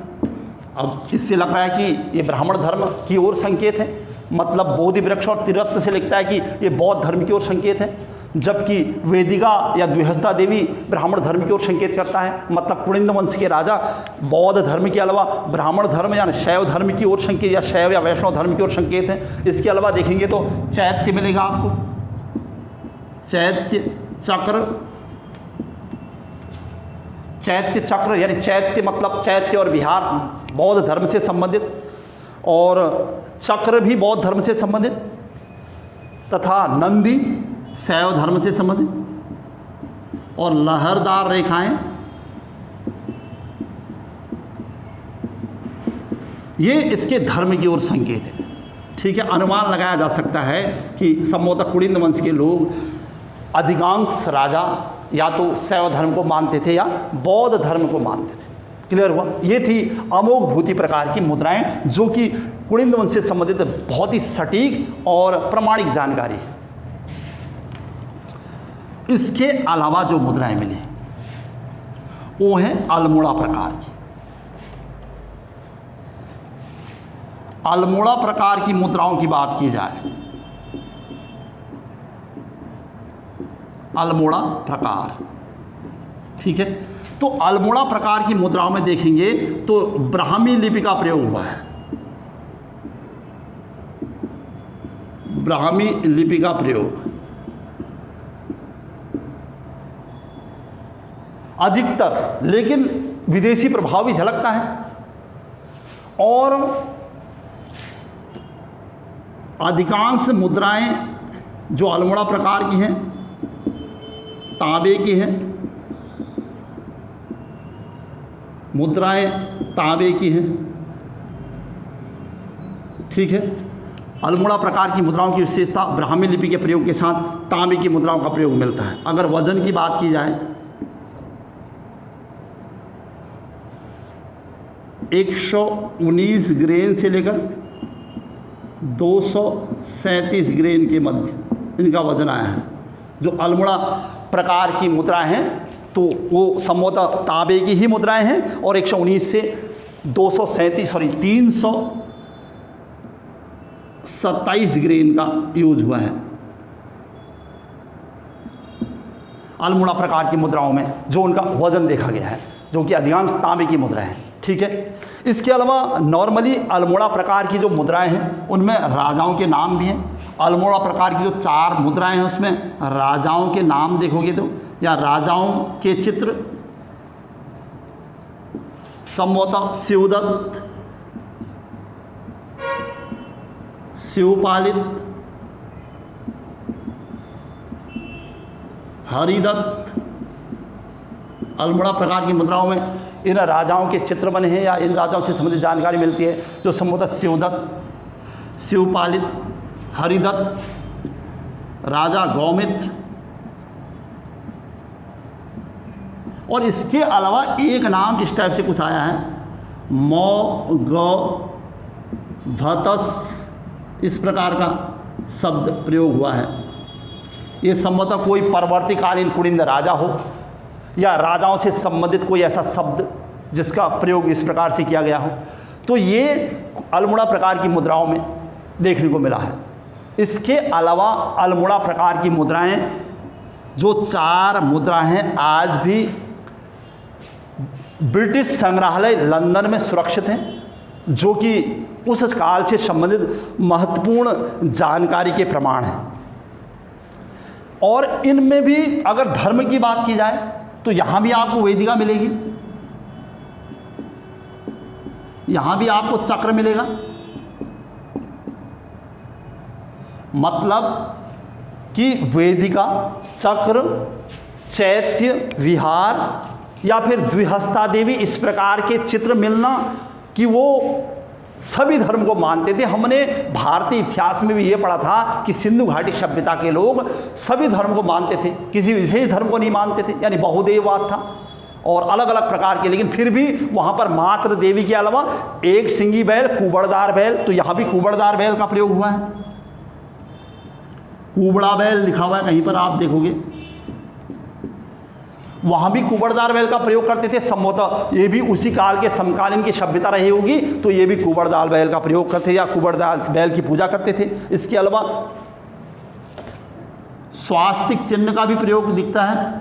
अब इससे लग रहा है कि ये ब्राह्मण धर्म की ओर संकेत है, मतलब बोधि वृक्ष और त्रिरत्न से लिखता है कि ये बौद्ध धर्म की ओर संकेत है, जबकि वेदिका या द्विहस्ता देवी ब्राह्मण धर्म की ओर संकेत करता है। मतलब कुणिंद वंश के राजा बौद्ध धर्म के अलावा ब्राह्मण धर्म या शैव धर्म की ओर संकेत, या शैव या वैष्णव धर्म की ओर संकेत है। इसके अलावा देखेंगे तो चैत्य मिलेगा आपको, चैत्य चक्र, चैत्य चक्र यानी चैत्य मतलब चैत्य और विहार बौद्ध धर्म से संबंधित, और चक्र भी बौद्ध धर्म से संबंधित, तथा नंदी शैव धर्म से संबंधित, और लहरदार रेखाएं ये इसके धर्म की ओर संकेत है। ठीक है, अनुमान लगाया जा सकता है कि संभवतः कुणिंद वंश के लोग अधिकांश राजा या तो शैव धर्म को मानते थे या बौद्ध धर्म को मानते थे। क्लियर हुआ? ये थी अमोघ भूति प्रकार की मुद्राएं, जो कि कुणिंद वंश से संबंधित बहुत ही सटीक और प्रमाणिक जानकारी है। इसके अलावा जो मुद्राएं मिली वो हैं अल्मोड़ा प्रकार की। अल्मोड़ा प्रकार की मुद्राओं की बात की जाए, अल्मोड़ा प्रकार, ठीक है, तो अल्मोड़ा प्रकार की मुद्राओं में देखेंगे तो ब्राह्मी लिपि का प्रयोग हुआ है। ब्राह्मी लिपि का प्रयोग अधिकतर, लेकिन विदेशी प्रभाव भी झलकता है, और अधिकांश मुद्राएं जो अल्मोड़ा प्रकार की हैं तांबे की हैं, मुद्राएं तांबे की हैं। ठीक है, अल्मोड़ा प्रकार की मुद्राओं की विशेषता ब्राह्मी लिपि के प्रयोग के साथ तांबे की मुद्राओं का प्रयोग मिलता है। अगर वजन की बात की जाए 119 ग्रेन से लेकर 237 ग्रेन के मध्य इनका वजन आया है। जो अल्मोड़ा प्रकार की मुद्राएं हैं तो वो संभवतः तांबे की ही मुद्राएं हैं, और 119 से 327 ग्रेन का यूज हुआ है अल्मोड़ा प्रकार की मुद्राओं में, जो उनका वजन देखा गया है, जो कि अधिकांश तांबे की मुद्राएं हैं। ठीक है, इसके अलावा नॉर्मली अल्मोड़ा प्रकार की जो मुद्राएं हैं उनमें राजाओं के नाम भी हैं। अल्मोड़ा प्रकार की जो 4 मुद्राएं हैं उसमें राजाओं के नाम देखोगे तो, या राजाओं के चित्र, संभवतः शिवदत्त, शिवपालित, हरिदत्त, अल्मोड़ा प्रकार की मुद्राओं में इन राजाओं के चित्र बने हैं या इन राजाओं से संबंधित जानकारी मिलती है, जो संभवतः शिवदत्त, शिवपालित, हरिदत्त, राजा गौमित्र, और इसके अलावा एक नाम इस टाइप से कुछ आया है, मौ गौ भतस, इस प्रकार का शब्द प्रयोग हुआ है। ये संभवतः कोई परवर्तीकालीन कुड़िंद राजा हो या राजाओं से संबंधित कोई ऐसा शब्द जिसका प्रयोग इस प्रकार से किया गया हो। तो ये अल्मोड़ा प्रकार की मुद्राओं में देखने को मिला है। इसके अलावा अल्मोड़ा प्रकार की मुद्राएं, जो 4 मुद्रा हैं, आज भी ब्रिटिश संग्रहालय लंदन में सुरक्षित हैं, जो कि उस काल से संबंधित महत्वपूर्ण जानकारी के प्रमाण हैं। और इनमें भी अगर धर्म की बात की जाए तो यहाँ भी आपको वेदिका मिलेगी, यहाँ भी आपको चक्र मिलेगा। मतलब कि वेदिका, चक्र, चैत्य, विहार या फिर द्विहस्ता देवी, इस प्रकार के चित्र मिलना कि वो सभी धर्म को मानते थे। हमने भारतीय इतिहास में भी ये पढ़ा था कि सिंधु घाटी सभ्यता के लोग सभी धर्म को मानते थे, किसी विशेष धर्म को नहीं मानते थे, यानी बहुदेववाद था और अलग अलग प्रकार के। लेकिन फिर भी वहाँ पर मात्र देवी के अलावा एक सिंगी बैल, कुबड़दार बैल, तो यहाँ भी कुबड़दार बैल का प्रयोग हुआ है। कुबड़ा बैल लिखा हुआ है कहीं पर, आप देखोगे वहाँ भी कुबड़दार बैल का प्रयोग करते थे। संभवतः ये भी उसी काल के समकालीन की सभ्यता रही होगी, तो ये भी कुबड़दार बैल का प्रयोग करते या कुबड़दार बैल की पूजा करते थे। इसके अलावा स्वास्तिक चिन्ह का भी प्रयोग दिखता है,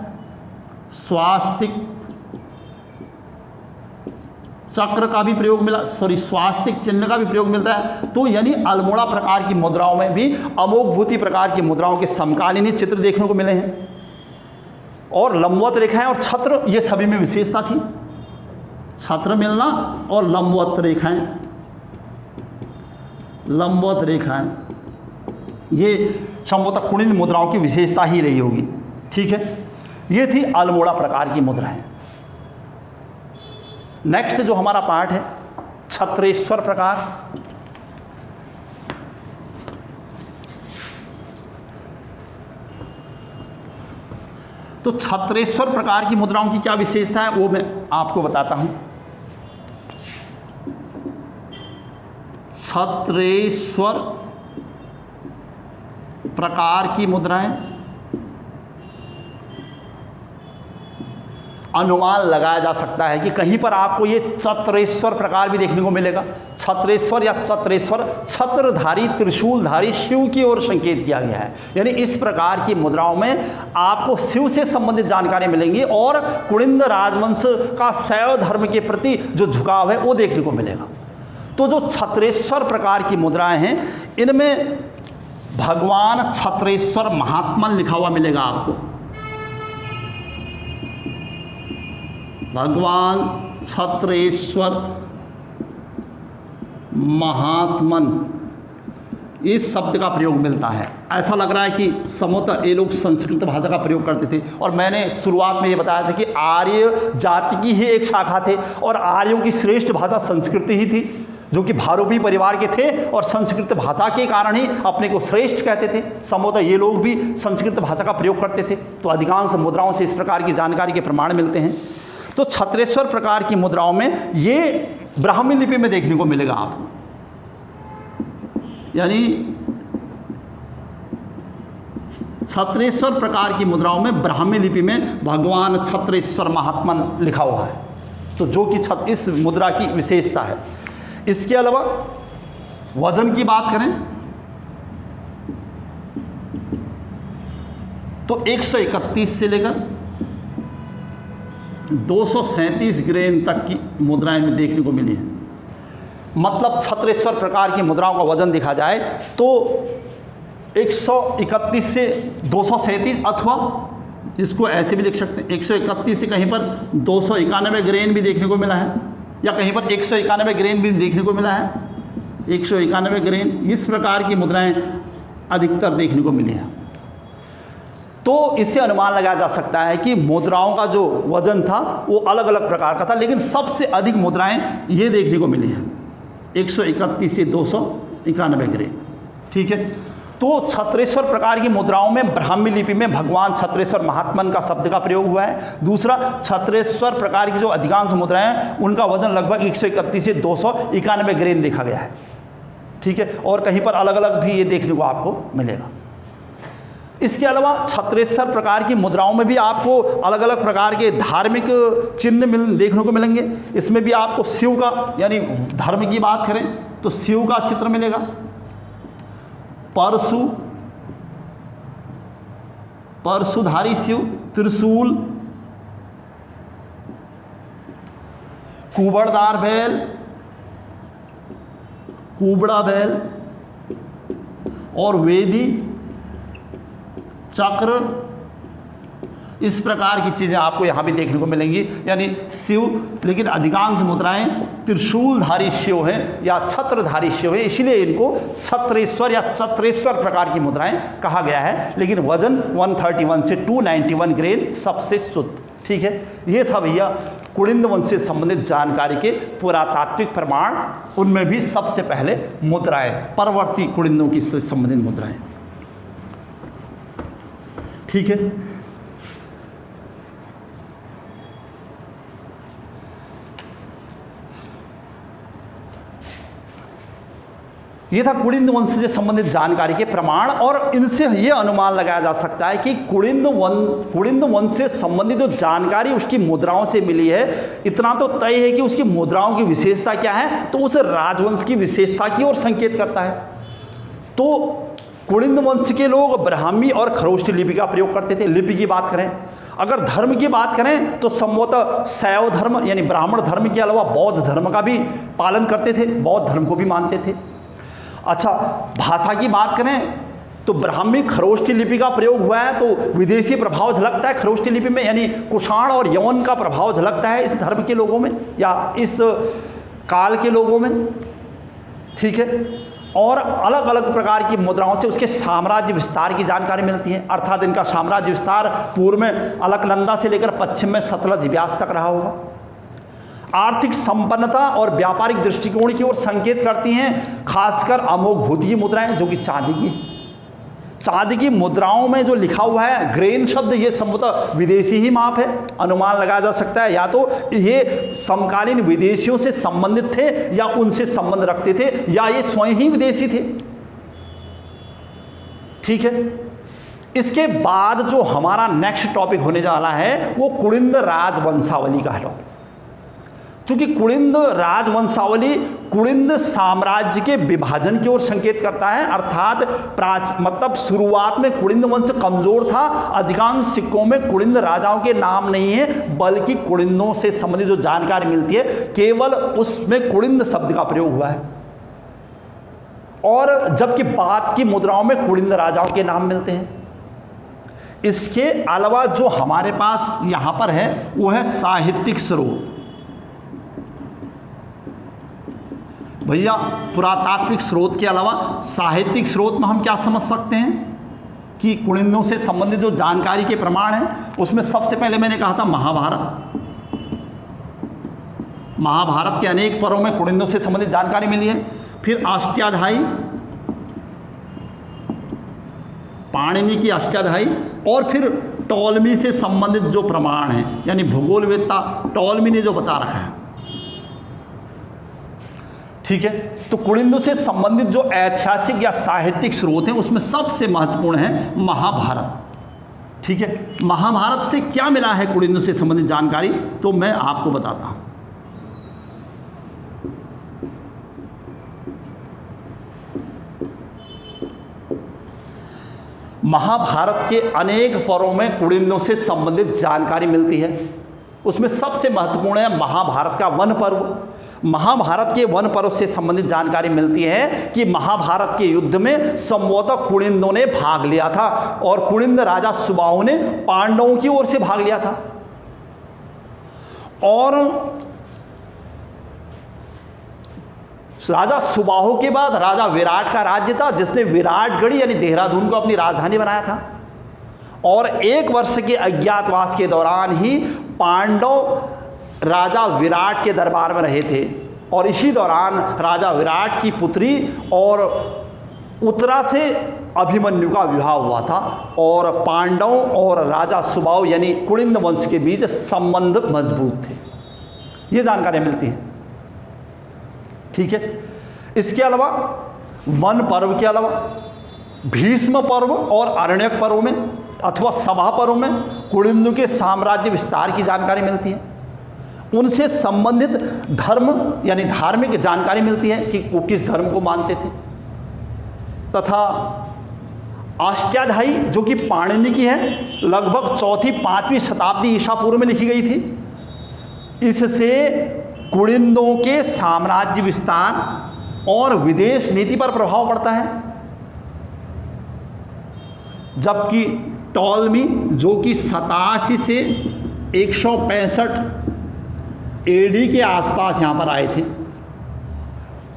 स्वास्तिक चक्र का भी प्रयोग मिला, स्वास्तिक चिन्ह का भी प्रयोग मिलता है। तो यानी अल्मोड़ा प्रकार की मुद्राओं में भी अमोघभूति प्रकार की मुद्राओं के समकालीन ही चित्र देखने को मिले हैं। और लंबवत रेखाएं और छत्र, ये सभी में विशेषता थी, छत्र मिलना और लंबवत रेखाएं, लंबवत रेखाएं, ये संभवतः कुड़िंद मुद्राओं की विशेषता ही रही होगी। ठीक है, ये थी अल्मोड़ा प्रकार की मुद्राएं। नेक्स्ट जो हमारा पार्ट है, छत्रेश्वर प्रकार। तो छत्रेश्वर प्रकार की मुद्राओं की क्या विशेषता है वो मैं आपको बताता हूं। छत्रेश्वर प्रकार की मुद्राएं अनुमान लगाया जा सकता है कि कहीं पर आपको ये चत्रेश्वर प्रकार भी देखने को मिलेगा। छत्रेश्वर या चत्रेश्वर, छत्रधारी, त्रिशूलधारी शिव की ओर संकेत किया गया है। यानी इस प्रकार की मुद्राओं में आपको शिव से संबंधित जानकारी मिलेंगी और कुड़िंद राजवंश का शैव धर्म के प्रति जो झुकाव है वो देखने को मिलेगा। तो जो छत्रेश्वर प्रकार की मुद्राएं हैं, इनमें भगवान छत्रेश्वर महात्मन लिखा हुआ मिलेगा आपको। भगवान छत्रेश्वर महात्मन, इस शब्द का प्रयोग मिलता है। ऐसा लग रहा है कि संभवतः ये लोग संस्कृत भाषा का प्रयोग करते थे। और मैंने शुरुआत में ये बताया था कि आर्य जाति की ही एक शाखा थे और आर्यों की श्रेष्ठ भाषा संस्कृत ही थी, जो कि भारोपी परिवार के थे और संस्कृत भाषा के कारण ही अपने को श्रेष्ठ कहते थे। संभवतः ये लोग भी संस्कृत भाषा का प्रयोग करते थे। तो अधिकांश मुद्राओं से इस प्रकार की जानकारी के प्रमाण मिलते हैं। तो छत्रेश्वर प्रकार की मुद्राओं में ये ब्राह्मी लिपि में देखने को मिलेगा आपको। यानी छत्रेश्वर प्रकार की मुद्राओं में ब्राह्मी लिपि में भगवान छत्रेश्वर महात्मन लिखा हुआ है, तो जो कि इस मुद्रा की विशेषता है। इसके अलावा वजन की बात करें तो 131 से लेकर 237 ग्रेन तक की मुद्राएं में देखने को मिली हैं। मतलब छत्रेश्वर प्रकार की मुद्राओं का वजन देखा जाए तो 131 से 237, अथवा इसको ऐसे भी लिख सकते हैं 131 से कहीं पर 291 ग्रेन भी देखने को मिला है, या कहीं पर 191 ग्रेन भी देखने को मिला है। 191 ग्रेन, इस प्रकार की मुद्राएं अधिकतर देखने को मिली हैं। तो इससे अनुमान लगाया जा सकता है कि मुद्राओं का जो वजन था वो अलग अलग प्रकार का था, लेकिन सबसे अधिक मुद्राएं ये देखने को मिली हैं 131 से 291 ग्रेन। ठीक है, तो छत्रेश्वर प्रकार की मुद्राओं में ब्राह्मी लिपि में भगवान छत्रेश्वर महात्मन का शब्द का प्रयोग हुआ है। दूसरा, छत्रेश्वर प्रकार की जो अधिकांश मुद्राएं हैं उनका वजन लगभग 131 से 291 ग्रेन देखा गया है। ठीक है, और कहीं पर अलग अलग भी ये देखने को आपको मिलेगा। इसके अलावा छत्रेश्वर प्रकार की मुद्राओं में भी आपको अलग अलग प्रकार के धार्मिक चिन्ह देखने को मिलेंगे। इसमें भी आपको शिव का, यानी धर्म की बात करें तो शिव का चित्र मिलेगा, परशुधारी शिव, त्रिशूल, कुबड़दार बैल, कुबड़ा बैल और वेदी, चक्र, इस प्रकार की चीज़ें आपको यहाँ भी देखने को मिलेंगी। यानी शिव, लेकिन अधिकांश मुद्राएं त्रिशूलधारी शिव हैं या छत्रधारी शिव है, इसलिए इनको छत्रेश्वर या छत्रेश्वर प्रकार की मुद्राएं कहा गया है। लेकिन वजन 131 से 291 ग्रेन सबसे शुद्ध। ठीक है, ये था भैया कुलिंद वंश से संबंधित जानकारी के पुरातात्विक प्रमाण। उनमें भी सबसे पहले मुद्राएं, परवर्ती कुलिंदों की से संबंधित मुद्राएं। ठीक है, ये था कुलिंद वंश से संबंधित जानकारी के प्रमाण। और इनसे यह अनुमान लगाया जा सकता है कि कुलिंद वंश से संबंधित जो जानकारी उसकी मुद्राओं से मिली है, इतना तो तय है कि उसकी मुद्राओं की विशेषता क्या है, तो उस राजवंश की विशेषता की ओर संकेत करता है। तो कुलिंद वंश के लोग ब्राह्मी और खरोष्ठी लिपि का प्रयोग करते थे। लिपि की बात करें, अगर धर्म की बात करें तो संभवतः शैव धर्म यानी ब्राह्मण धर्म के अलावा बौद्ध धर्म का भी पालन करते थे, बौद्ध धर्म को भी मानते थे। अच्छा, भाषा की बात करें तो ब्राह्मी खरोष्ठी लिपि का प्रयोग हुआ है, तो विदेशी प्रभाव झलकता है खरोष्ठी लिपि में, यानी कुषाण और यवन का प्रभाव झलकता है इस धर्म के लोगों में या इस काल के लोगों में। ठीक है, और अलग अलग प्रकार की मुद्राओं से उसके साम्राज्य विस्तार की जानकारी मिलती है। अर्थात इनका साम्राज्य विस्तार पूर्व में अलकनंदा से लेकर पश्चिम में सतलज व्यास तक रहा होगा। आर्थिक संपन्नता और व्यापारिक दृष्टिकोण की ओर संकेत करती हैं, खासकर अमोघ भूति की मुद्राएं जो कि चांदी की। चांदी की मुद्राओं में जो लिखा हुआ है ग्रेन शब्द, ये संभवतः विदेशी ही माप है। अनुमान लगाया जा सकता है या तो ये समकालीन विदेशियों से संबंधित थे या उनसे संबंध रखते थे, या ये स्वयं ही विदेशी थे। ठीक है, इसके बाद जो हमारा नेक्स्ट टॉपिक होने जा रहा है वो कुलिंद राजवंशावली का टॉपिक। चूंकि कुलिंद राजवंशावली कुलिंद साम्राज्य के विभाजन की ओर संकेत करता है, अर्थात मतलब शुरुआत में कुलिंद वंश कमजोर था। अधिकांश सिक्कों में कुलिंद राजाओं के नाम नहीं है, बल्कि कुलिंदों से संबंधित जो जानकारी मिलती है केवल उसमें कुलिंद शब्द का प्रयोग हुआ है, और जबकि बाद की मुद्राओं में कुलिंद राजाओं के नाम मिलते हैं। इसके अलावा जो हमारे पास यहां पर है वो है साहित्यिक स्रोत। भैया पुरातात्विक स्रोत के अलावा साहित्यिक स्रोत में हम क्या समझ सकते हैं कि कुलिंदों से संबंधित जो जानकारी के प्रमाण हैं, उसमें सबसे पहले मैंने कहा था महाभारत। महाभारत के अनेक पर्वों में कुलिंदों से संबंधित जानकारी मिली है। फिर अष्टाध्यायी, पाणिनि की अष्टाध्यायी, और फिर टॉलमी से संबंधित जो प्रमाण हैं, यानी भूगोलवेत्ता टॉलमी ने जो बता रखा है। ठीक है, तो कुलिंदों से संबंधित जो ऐतिहासिक या साहित्यिक स्रोत हैं उसमें सबसे महत्वपूर्ण है महाभारत। ठीक है, महाभारत से क्या मिला है कुलिंदों से संबंधित जानकारी, तो मैं आपको बताता हूं। महाभारत के अनेक पर्वों में कुलिंदों से संबंधित जानकारी मिलती है। उसमें सबसे महत्वपूर्ण है महाभारत का वन पर्व। महाभारत के वन पर्व से संबंधित जानकारी मिलती है कि महाभारत के युद्ध में संभवतः कुलिंदों ने भाग लिया था, और कुलिंद राजा सुबाहु ने पांडवों की ओर से भाग लिया था। और राजा सुबाहु के बाद राजा विराट का राज्य था, जिसने विराटगढ़ यानी देहरादून को अपनी राजधानी बनाया था। और 1 वर्ष के अज्ञातवास के दौरान ही पांडव राजा विराट के दरबार में रहे थे, और इसी दौरान राजा विराट की पुत्री और उत्तरा से अभिमन्यु का विवाह हुआ था और पांडवों और राजा सुबाहु यानी कुलिंद वंश के बीच संबंध मजबूत थे। ये जानकारी मिलती है। ठीक है। इसके अलावा वन पर्व के अलावा भीष्म पर्व और अरण्यक पर्व में अथवा सभा पर्व में कुलिंद के साम्राज्य विस्तार की जानकारी मिलती है। उनसे संबंधित धर्म यानी धार्मिक जानकारी मिलती है कि वो किस धर्म को मानते थे। तथा अष्टाध्यायी जो कि पाणिनि की है, लगभग 4वीं-5वीं शताब्दी ईसा पूर्व में लिखी गई थी। इससे कुलिंदों के साम्राज्य विस्तार और विदेश नीति पर प्रभाव पड़ता है। जबकि टॉलमी जो कि 87 से 165 एडी के आसपास यहाँ पर आए थे,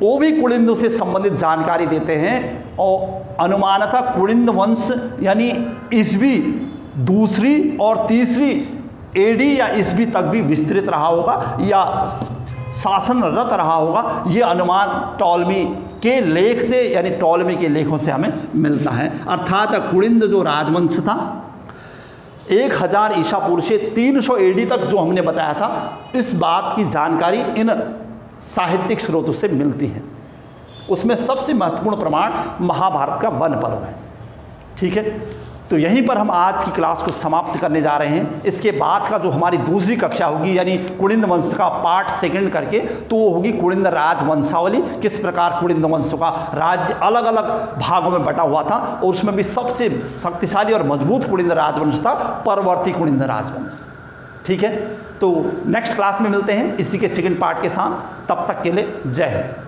वो भी कुलिंद से संबंधित जानकारी देते हैं और अनुमानतः कुलिंद वंश यानी ईस्वी 2री और 3री एडी या ईस्वी तक भी विस्तृत रहा होगा या शासनरत रहा होगा। ये अनुमान टॉलमी के लेख से यानी टॉलमी के लेखों से हमें मिलता है। अर्थात कुलिंद जो राजवंश था 1000 ईसा पूर्व से 300 एडी तक जो हमने बताया था, इस बात की जानकारी इन साहित्यिक स्रोतों से मिलती है। उसमें सबसे महत्वपूर्ण प्रमाण महाभारत का वन पर्व है। ठीक है। तो यहीं पर हम आज की क्लास को समाप्त करने जा रहे हैं। इसके बाद का जो हमारी दूसरी कक्षा होगी यानी कुलिंद वंश का पार्ट 2 करके, तो वो होगी कुलिंद राजवंशावली। किस प्रकार कुलिंद वंश का राज्य अलग अलग भागों में बटा हुआ था और उसमें भी सबसे शक्तिशाली और मजबूत कुलिंद राजवंश था परवर्ती कुलिंद राजवंश। ठीक है। तो नेक्स्ट क्लास में मिलते हैं इसी के 2nd पार्ट के साथ। तब तक के लिए जय हिंद।